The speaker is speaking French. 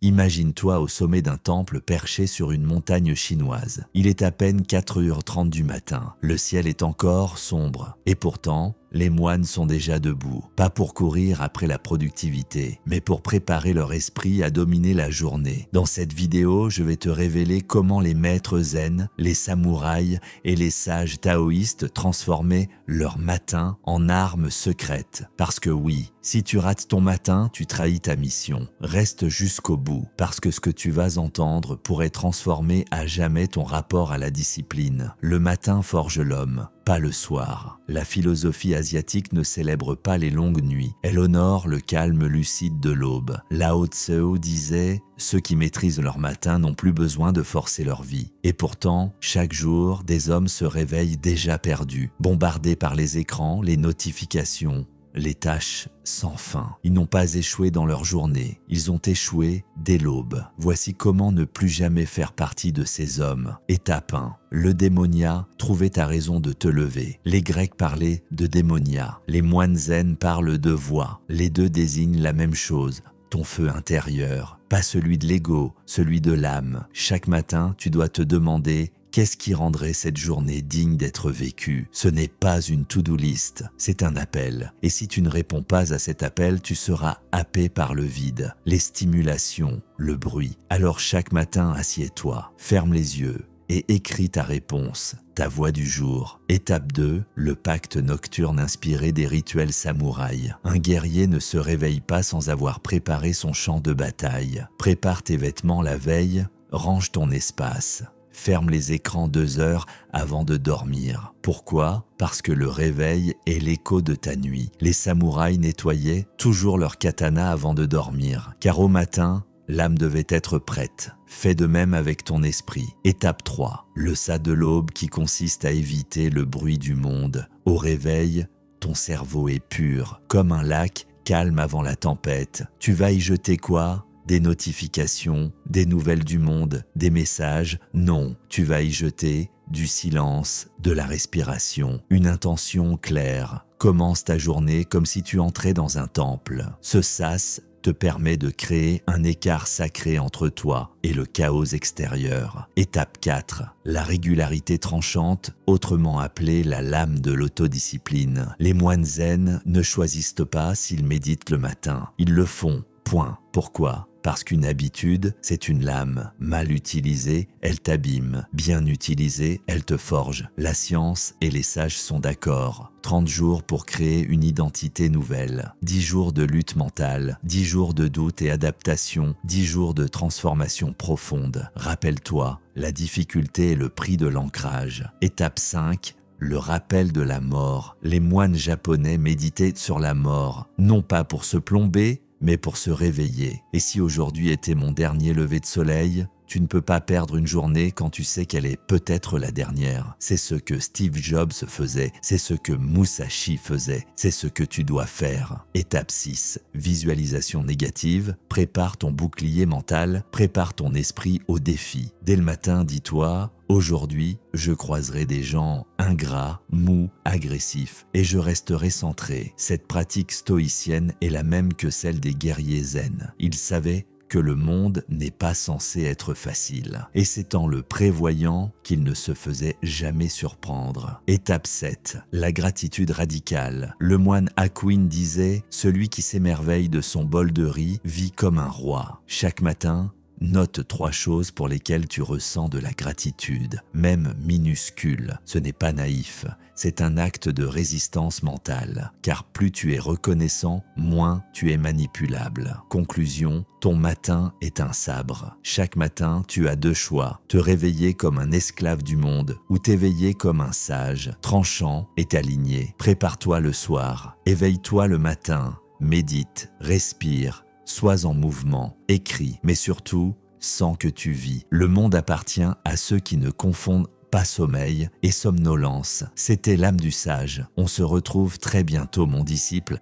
Imagine-toi au sommet d'un temple perché sur une montagne chinoise. Il est à peine 4h30 du matin. Le ciel est encore sombre. Et pourtant, les moines sont déjà debout, pas pour courir après la productivité, mais pour préparer leur esprit à dominer la journée. Dans cette vidéo, je vais te révéler comment les maîtres zen, les samouraïs et les sages taoïstes transformaient leur matin en arme secrète. Parce que oui, si tu rates ton matin, tu trahis ta mission. Reste jusqu'au bout, parce que ce que tu vas entendre pourrait transformer à jamais ton rapport à la discipline. Le matin forge l'homme, pas le soir. La philosophie asiatique ne célèbre pas les longues nuits. Elle honore le calme lucide de l'aube. Lao Tzu disait « Ceux qui maîtrisent leur matin n'ont plus besoin de forcer leur vie ». Et pourtant, chaque jour, des hommes se réveillent déjà perdus, bombardés par les écrans, les notifications, les tâches sans fin. Ils n'ont pas échoué dans leur journée, ils ont échoué dès l'aube. Voici comment ne plus jamais faire partie de ces hommes. Étape 1. Le démonia, trouver ta raison de te lever. Les Grecs parlaient de démonia. Les moines zen parlent de voix. Les deux désignent la même chose, ton feu intérieur. Pas celui de l'ego, celui de l'âme. Chaque matin, tu dois te demander: qu'est-ce qui rendrait cette journée digne d'être vécue? Ce n'est pas une to-do list, c'est un appel. Et si tu ne réponds pas à cet appel, tu seras happé par le vide, les stimulations, le bruit. Alors chaque matin, assieds-toi, ferme les yeux et écris ta réponse, ta voix du jour. Étape 2, le pacte nocturne inspiré des rituels samouraïs. Un guerrier ne se réveille pas sans avoir préparé son champ de bataille. Prépare tes vêtements la veille, range ton espace. Ferme les écrans 2 heures avant de dormir. Pourquoi? Parce que le réveil est l'écho de ta nuit. Les samouraïs nettoyaient toujours leur katana avant de dormir, car au matin, l'âme devait être prête. Fais de même avec ton esprit. Étape 3, le ça de l'aube qui consiste à éviter le bruit du monde. Au réveil, ton cerveau est pur, comme un lac calme avant la tempête. Tu vas y jeter quoi? Des notifications, des nouvelles du monde, des messages? Non, tu vas y jeter du silence, de la respiration, une intention claire. Commence ta journée comme si tu entrais dans un temple. Ce sas te permet de créer un écart sacré entre toi et le chaos extérieur. Étape 4, la régularité tranchante, autrement appelée la lame de l'autodiscipline. Les moines zen ne choisissent pas s'ils méditent le matin, ils le font, point. Pourquoi? Parce qu'une habitude, c'est une lame. Mal utilisée, elle t'abîme. Bien utilisée, elle te forge. La science et les sages sont d'accord. 30 jours pour créer une identité nouvelle. 10 jours de lutte mentale. 10 jours de doute et adaptation. 10 jours de transformation profonde. Rappelle-toi, la difficulté est le prix de l'ancrage. Étape 5. Le rappel de la mort. Les moines japonais méditaient sur la mort, non pas pour se plomber, mais pour se réveiller. Et si aujourd'hui était mon dernier lever de soleil, tu ne peux pas perdre une journée quand tu sais qu'elle est peut-être la dernière. C'est ce que Steve Jobs faisait, c'est ce que Musashi faisait, c'est ce que tu dois faire. Étape 6, visualisation négative, prépare ton bouclier mental, prépare ton esprit au défi. Dès le matin, dis-toi: aujourd'hui, je croiserai des gens ingrats, mous, agressifs, et je resterai centré. Cette pratique stoïcienne est la même que celle des guerriers zen. Ils savaient que le monde n'est pas censé être facile. Et c'est en le prévoyant qu'il ne se faisait jamais surprendre. Étape 7, la gratitude radicale. Le moine Hakuin disait: celui qui s'émerveille de son bol de riz vit comme un roi. Chaque matin, note 3 choses pour lesquelles tu ressens de la gratitude, même minuscule. Ce n'est pas naïf, c'est un acte de résistance mentale, car plus tu es reconnaissant, moins tu es manipulable. Conclusion, ton matin est un sabre. Chaque matin, tu as 2 choix, te réveiller comme un esclave du monde ou t'éveiller comme un sage, tranchant et aligné. Prépare-toi le soir, éveille-toi le matin, médite, respire, sois en mouvement, écris, mais surtout, sens que tu vis. Le monde appartient à ceux qui ne confondent pas sommeil et somnolence. C'était l'âme du sage. On se retrouve très bientôt, mon disciple.